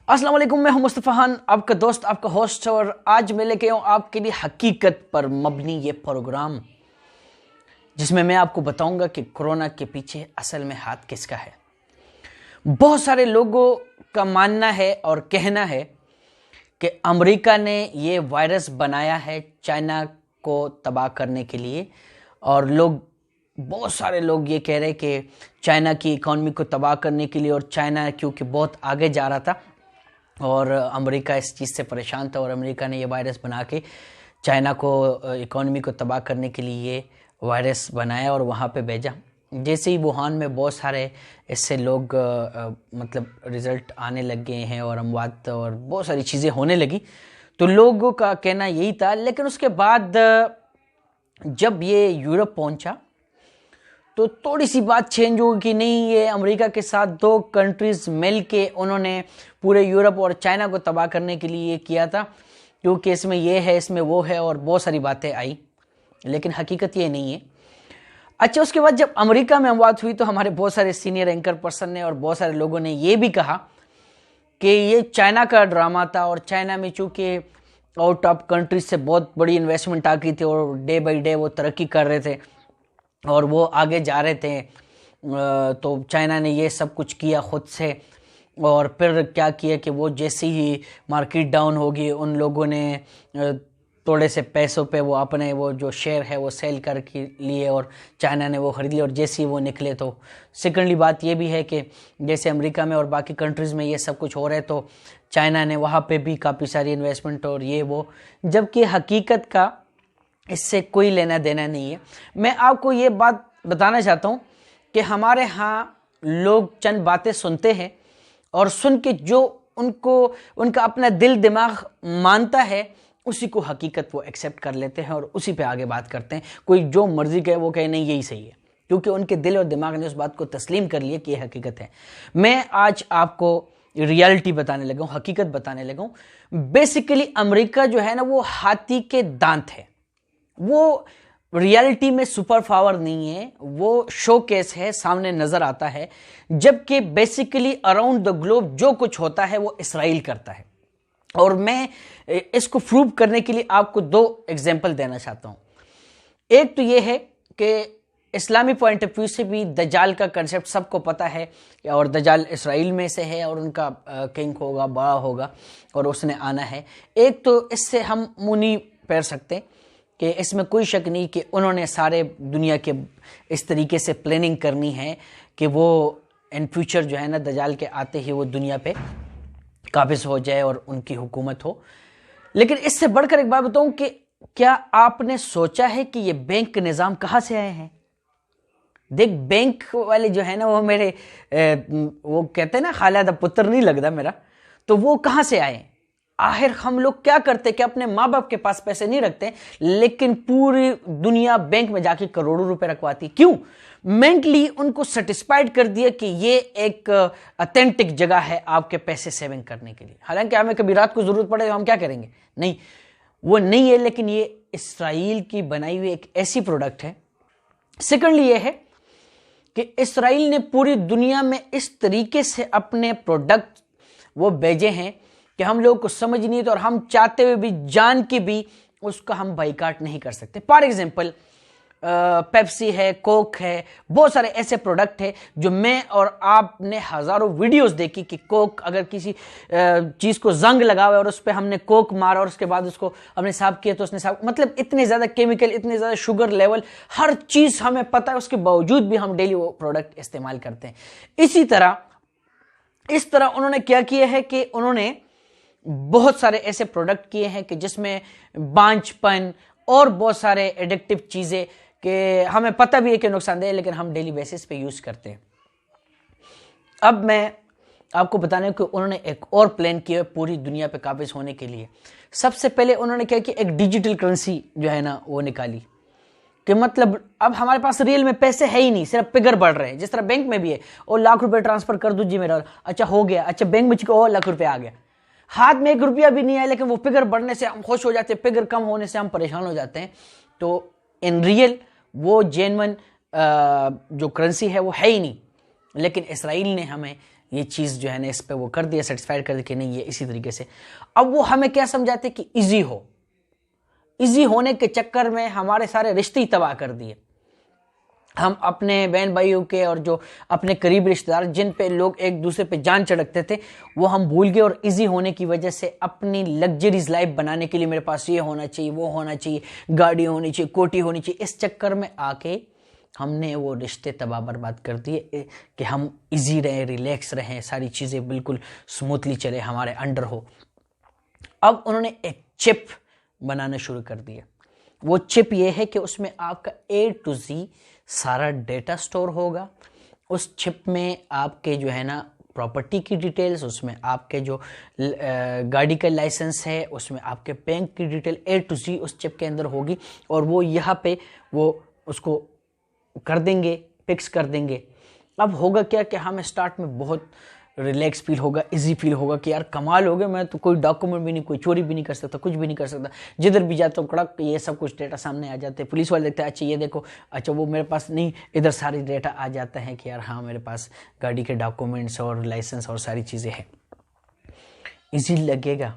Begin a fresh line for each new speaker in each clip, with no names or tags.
السلام علیکم، میں ہوں مصطفیٰ خان، آپ کا دوست، آپ کا ہوسٹ، اور آج میں لے کے ہوں آپ کے لیے حقیقت پر مبنی یہ پروگرام، جس میں آپ کو بتاؤں گا کہ کورونا کے پیچھے اصل میں ہاتھ کس کا ہے۔ بہت سارے لوگوں کا ماننا ہے اور کہنا ہے کہ امریکہ نے یہ وائرس بنایا ہے چائنا کو تباہ کرنے کے لیے، اور بہت سارے لوگ یہ کہہ رہے کہ چائنا کی اکانومی کو تباہ کرنے کے لیے، اور چائنا کیونکہ بہت آگے جا رہا تھا اور امریکہ اس چیز سے پریشان تھا، اور امریکہ نے یہ وائرس بنا کے چائنا کو اکانومی کو تباہ کرنے کے لیے یہ وائرس بنایا اور وہاں پہ بھیجا۔ جیسے ہی ووہان میں بہت سارے اس سے لوگ رزلٹ آنے لگ گئے ہیں اور اموات اور بہت ساری چیزیں ہونے لگی، تو لوگوں کا کہنا یہی تھا۔ لیکن اس کے بعد جب یہ یورپ پہنچا تو تھوڑی سی بات چینج ہوگی کہ نہیں، یہ امریکہ کے ساتھ دو کنٹریز مل کے انہوں نے پورے یورپ اور چائنا کو تباہ کرنے کے لیے یہ کیا تھا، کیونکہ اس میں یہ ہے، اس میں وہ ہے، اور بہت ساری باتیں آئی، لیکن حقیقت یہ نہیں ہے۔ اچھا، اس کے بعد جب امریکہ میں اموات ہوئی تو ہمارے بہت سارے سینئر اینکر پرسن نے اور بہت سارے لوگوں نے یہ بھی کہا کہ یہ چائنا کا ڈرامہ تھا، اور چائنا میں چونکہ آؤٹ آف کنٹری سے بہت بڑی انویسٹمنٹ آ گئی تھی اور ڈے بائی ڈے وہ ترقی کر رہے تھے اور وہ آگے جا رہے تھے، تو چائنا نے یہ سب کچھ کیا خود سے، اور پھر کیا کیا کہ وہ جیسے ہی مارکیٹ ڈاؤن ہوگی ان لوگوں نے تھوڑے سے پیسوں پہ وہ اپنے وہ جو شیئر ہے وہ سیل کر کے لیے اور چائنا نے وہ خرید لیے، اور جیسے ہی وہ نکلے تو سیکنڈلی بات یہ بھی ہے کہ جیسے امریکہ میں اور باقی کنٹریز میں یہ سب کچھ ہو رہا ہے تو چائنا نے وہاں پہ بھی کافی ساری انویسٹمنٹ اور یہ وہ، جبکہ حقیقت کا اس سے کوئی لینا دینا نہیں ہے۔ میں آپ کو یہ بات بتانا چاہتا ہوں کہ ہمارے ہاں لوگ چند باتیں سنتے ہیں اور سن کے جو ان کا اپنا دل دماغ مانتا ہے اسی کو حقیقت وہ ایکسیپٹ کر لیتے ہیں اور اسی پہ آگے بات کرتے ہیں۔ کوئی جو مرضی کہے وہ کہے نہیں یہی صحیح ہے، کیونکہ ان کے دل اور دماغ نے اس بات کو تسلیم کر لیا کہ یہ حقیقت ہے۔ میں آج آپ کو ریالٹی بتانے لگا ہوں، حقیقت بتانے لگا ہوں۔ بیسیکلی امریکہ جو ہے نا وہ ہاتھی کے دانت ہے، وہ ریالٹی میں سپر پاور نہیں ہے، وہ شو کیس ہے، سامنے نظر آتا ہے، جبکہ بیسیکلی اراؤنڈ دا گلوب جو کچھ ہوتا ہے وہ اسرائیل کرتا ہے۔ اور میں اس کو پروو کرنے کے لیے آپ کو دو ایگزامپل دینا چاہتا ہوں۔ ایک تو یہ ہے کہ اسلامی پوائنٹ آف ویو سے بھی دجال کا کنسیپٹ سب کو پتہ ہے، اور دجال اسرائیل میں سے ہے اور ان کا کنگ ہوگا، بڑا ہوگا اور اس نے آنا ہے۔ ایک تو اس سے ہم منہ نہیں پھیر سکتے کہ اس میں کوئی شک نہیں کہ انہوں نے سارے دنیا کے اس طریقے سے پلاننگ کرنی ہے کہ وہ ان فیوچر جو ہے نا دجال کے آتے ہی وہ دنیا پہ قابض ہو جائے اور ان کی حکومت ہو۔ لیکن اس سے بڑھ کر ایک بات بتاؤں کہ کیا آپ نے سوچا ہے کہ یہ بینک کے نظام کہاں سے آئے ہیں؟ دیکھ، بینک والے جو ہے نا وہ میرے وہ کہتے ہیں نا خالدہ پتر نہیں لگتا میرا، تو وہ کہاں سے آئے؟ آخر ہم لوگ کیا کرتے کہ اپنے ماں باپ کے پاس پیسے نہیں رکھتے، لیکن پوری دنیا بینک میں جا کے کروڑوں روپے رکھواتی۔ کیوں؟ مینٹلی ان کو سیٹسفائیڈ کر دیا کہ یہ ایک اتھینٹک جگہ ہے آپ کے پیسے سیونگ کرنے کے لیے۔ حالانکہ ہمیں کبھی رات کو ضرورت پڑے تو ہم کیا کریں گے؟ نہیں، وہ نہیں ہے، لیکن یہ اسرائیل کی بنائی ہوئی ایک ایسی پروڈکٹ ہے۔ سیکنڈلی یہ ہے کہ اسرائیل نے پوری دنیا میں اس طریقے سے اپنے پروڈکٹ وہ بھیجے ہیں کہ ہم لوگوں کو سمجھ نہیں ہے، تو اور ہم چاہتے ہوئے بھی جان کے بھی اس کا ہم بائیکاٹ نہیں کر سکتے۔ فار ایگزامپل پیپسی ہے، کوک ہے، بہت سارے ایسے پروڈکٹ ہیں جو میں اور آپ نے ہزاروں ویڈیوز دیکھی کہ کوک اگر کسی چیز کو زنگ لگا ہوا اور اس پہ ہم نے کوک مارا اور اس کے بعد اس کو ہم نے صاف کیا تو اس نے صاف، مطلب اتنے زیادہ کیمیکل، اتنے زیادہ شوگر لیول، ہر چیز ہمیں پتہ ہے، اس کے باوجود بھی ہم ڈیلی وہ پروڈکٹ استعمال کرتے ہیں۔ اس طرح انہوں نے کیا کیا ہے کہ انہوں نے بہت سارے ایسے پروڈکٹ کیے ہیں کہ جس میں بانجھ پن اور بہت سارے ایڈکٹیو چیزیں کہ ہمیں پتہ بھی ہے کہ نقصان دہ ہے، لیکن ہم ڈیلی بیسس پہ یوز کرتے ہیں۔ اب میں آپ کو بتانے کہ انہوں نے ایک اور پلان کیا پوری دنیا پہ قابض ہونے کے لیے۔ سب سے پہلے انہوں نے کیا کہ ایک ڈیجیٹل کرنسی جو ہے نا وہ نکالی، کہ مطلب اب ہمارے پاس ریل میں پیسے ہے ہی نہیں، صرف فگر بڑھ رہے ہیں، جس طرح بینک میں بھی ہے، اور لاکھ روپے ٹرانسفر کر دو جی میرا، اچھا ہو گیا، اچھا بینک میں اور لاکھ روپے آ گیا، ہاتھ میں 1 روپیہ بھی نہیں آیا، لیکن وہ فگر بڑھنے سے ہم خوش ہو جاتے ہیں، فگر کم ہونے سے ہم پریشان ہو جاتے ہیں۔ تو ان ریئل وہ جینون جو کرنسی ہے وہ ہے ہی نہیں، لیکن اسرائیل نے ہمیں یہ چیز جو ہے نا اس پہ وہ کر دیا، سیٹسفائیڈ کر دیا کہ نہیں یہ اسی طریقے سے. اب وہ ہمیں کیا سمجھاتے کہ ایزی ہو، ایزی ہونے کے چکر میں ہمارے سارے رشتے ہی تباہ کر دیے. ہم اپنے بہن بھائیوں کے اور جو اپنے قریب رشتہ دار جن پہ لوگ ایک دوسرے پہ جان چڑکتے تھے وہ ہم بھول گئے، اور ایزی ہونے کی وجہ سے اپنی لگژریز لائف بنانے کے لیے میرے پاس یہ ہونا چاہیے، وہ ہونا چاہیے، گاڑی ہونی چاہیے، کوٹی ہونی چاہیے، اس چکر میں آ کے ہم نے وہ رشتے تباہ برباد کر دیے کہ ہم ایزی رہیں، ریلیکس رہیں، ساری چیزیں بالکل سموتھلی چلے ہمارے انڈر ہو. اب انہوں نے ایک چپ بنانا شروع کر دیا. وہ چپ یہ ہے کہ اس میں آپ کا A to Z سارا ڈیٹا سٹور ہوگا. اس چپ میں آپ کے جو ہے نا پراپرٹی کی ڈیٹیلز، اس میں آپ کے جو گاڑی کا لائسنس ہے، اس میں آپ کے بینک کی ڈیٹیل A to Z اس چپ کے اندر ہوگی، اور وہ یہاں پہ وہ اس کو کر دیں گے، فکس کر دیں گے. اب ہوگا کیا کہ ہمیں سٹارٹ میں بہت ریلیکس فیل ہوگا، ایزی فیل ہوگا کہ یار کمال ہو گیا، میں تو کوئی ڈاکومنٹ بھی نہیں، کوئی چوری بھی نہیں کر سکتا، کچھ بھی نہیں کر سکتا، جدھر بھی جاتا ہوں کڑک یہ سب کچھ ڈیٹا سامنے آ جاتے ہیں. پولیس والے دیکھتے ہیں اچھا یہ دیکھو، اچھا وہ میرے پاس نہیں، ادھر ساری ڈیٹا آ جاتا ہے کہ یار ہاں میرے پاس گاڑی کے ڈاکومنٹس اور لائسنس اور ساری چیزیں ہیں. ایزی لگے گا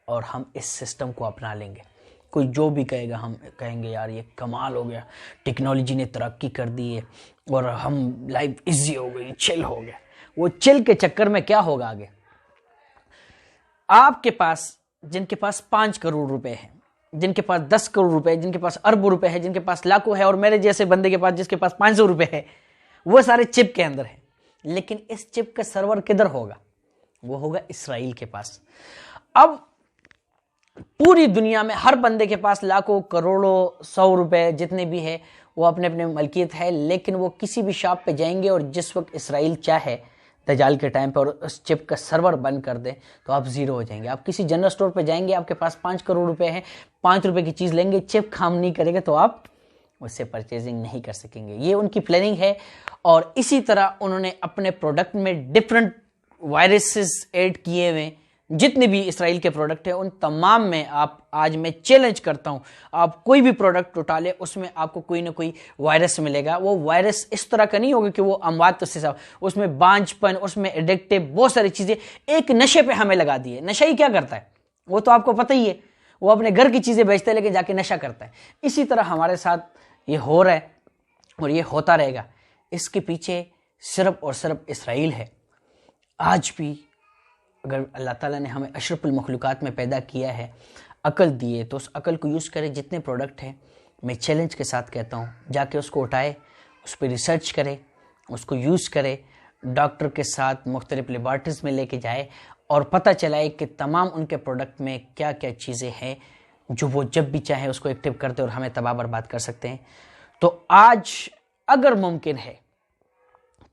اور ہم اس سسٹم کو اپنا لیں گے. کوئی جو بھی کہے گا ہم کہیں گے یار یہ کمال ہو گیا، ٹیکنالوجی نے ترقی کر دی ہے اور ہم لائف ایزی ہو گئی، چل ہو گیا. وہ چل کے چکر میں کیا ہوگا آگے؟ آپ کے پاس جن کے پاس 5 کروڑ روپے ہیں، جن کے پاس 10 کروڑ روپے، جن کے پاس اربوں روپے ہے، جن کے پاس لاکھوں ہے، اور میرے جیسے بندے کے پاس جس کے پاس 500 روپے ہے، وہ سارے چپ کے اندر ہیں. لیکن اس چپ کا سرور کدھر ہوگا؟ وہ ہوگا اسرائیل کے پاس. اب پوری دنیا میں ہر بندے کے پاس لاکھوں، کروڑوں، 100 روپے جتنے بھی ہے وہ اپنے اپنے ملکیت ہے، لیکن وہ کسی بھی شاپ پہ جائیں گے اور جس وقت اسرائیل چاہے دجال کے ٹائم پہ اور اس چپ کا سرور بند کر دیں تو آپ زیرو ہو جائیں گے. آپ کسی جنرل سٹور پہ جائیں گے، آپ کے پاس 5 کروڑ روپے ہیں، 5 روپے کی چیز لیں گے، چپ کام نہیں کرے گا تو آپ اس سے پرچیزنگ نہیں کر سکیں گے. یہ ان کی پلاننگ ہے. اور اسی طرح انہوں نے اپنے پروڈکٹ میں ڈفرنٹ وائرسز ایڈ کیے ہوئے. جتنے بھی اسرائیل کے پروڈکٹ ہیں ان تمام میں آج میں چیلنج کرتا ہوں، آپ کوئی بھی پروڈکٹ اٹھا لے اس میں آپ کو کوئی نہ کوئی وائرس ملے گا. وہ وائرس اس طرح کا نہیں ہوگا کہ وہ اموات سے صاحب، اس میں بانجھ پن، اس میں ایڈکٹیو بہت ساری چیزیں ایک نشے پہ ہمیں لگا دیے. نشہ ہی کیا کرتا ہے وہ تو آپ کو پتہ ہی ہے، وہ اپنے گھر کی چیزیں بیچتا ہے لیکن جا کے نشہ کرتا ہے. اسی طرح ہمارے ساتھ یہ ہو رہا ہے اور یہ ہوتا رہے گا. اس کے پیچھے صرف اور صرف اسرائیل ہے. آج بھی اگر اللہ تعالیٰ نے ہمیں اشرف المخلوقات میں پیدا کیا ہے، عقل دی ہے، تو اس عقل کو یوز کرے. جتنے پروڈکٹ ہیں میں چیلنج کے ساتھ کہتا ہوں جا کے اس کو اٹھائے، اس پہ ریسرچ کرے، اس کو یوز کرے، ڈاکٹر کے ساتھ مختلف لیبارٹریز میں لے کے جائے اور پتہ چلائے کہ تمام ان کے پروڈکٹ میں کیا کیا چیزیں ہیں جو وہ جب بھی چاہیں اس کو ایکٹیو کرتے اور ہمیں تباہ برباد کر سکتے ہیں. تو آج اگر ممکن ہے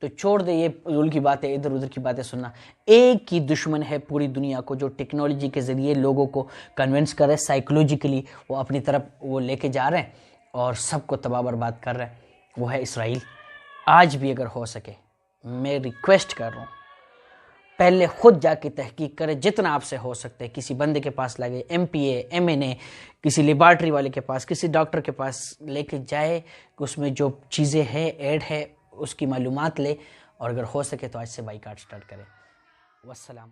تو چھوڑ دے یہ فضول کی باتیں، ادھر ادھر کی باتیں سننا. ایک ہی دشمن ہے پوری دنیا کو جو ٹیکنالوجی کے ذریعے لوگوں کو کنونس کر رہے، سائیکولوجیکلی وہ اپنی طرف وہ لے کے جا رہے ہیں اور سب کو تباہ برباد کر رہے ہیں، وہ ہے اسرائیل. آج بھی اگر ہو سکے میں ریکویسٹ کر رہا ہوں پہلے خود جا کے تحقیق کرے جتنا آپ سے ہو سکتا ہے. کسی بندے کے پاس لگے، MPA MNA، کسی لیبارٹری والے کے پاس، کسی ڈاکٹر کے پاس لے کے جائے کہ اس میں جو چیزیں ہیں ایڈ ہے اس کی معلومات لے، اور اگر ہو سکے تو آج سے بائیکاٹ سٹارٹ کرے. والسلام.